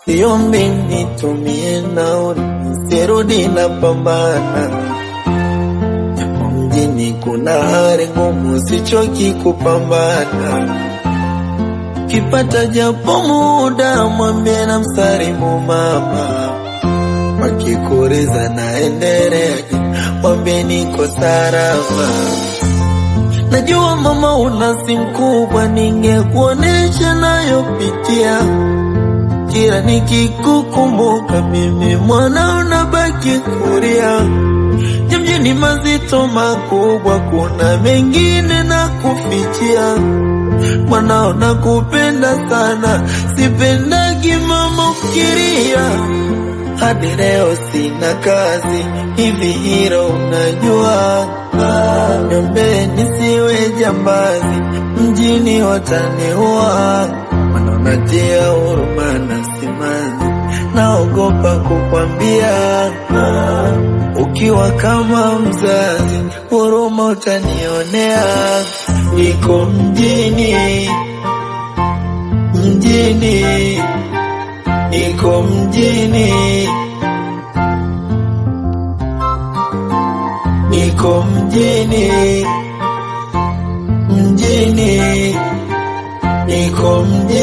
Siombi nitumie nauli, sirudi na pambana. Mjini kuna hali ngumu, sichoki kupambana. Kipata japo muda, mwambie na msalimu mama. Wakikuuliza naendelea, mwambie niko salama. Najua mama una simu kubwa, ningekuonesha nayopitia. Kila nikikukumbuka mimi mwana unabaki kulia. Mjini mazito makubwa, kuna mengine na kufichia. Mwanao nakupenda sana, sipendagi mama ukilia. Hadi leo sina kazi, hivi hilo unajua? Niombe nisiwe jambazi, mjini wataniua. Wanaonatia huruma na simanzi, naogopa kukwambia. Ukiwa kama mzazi, huruma utanionea. Niko mjini, mjini, niko mjini, niko mjini, mjini, niko mjini.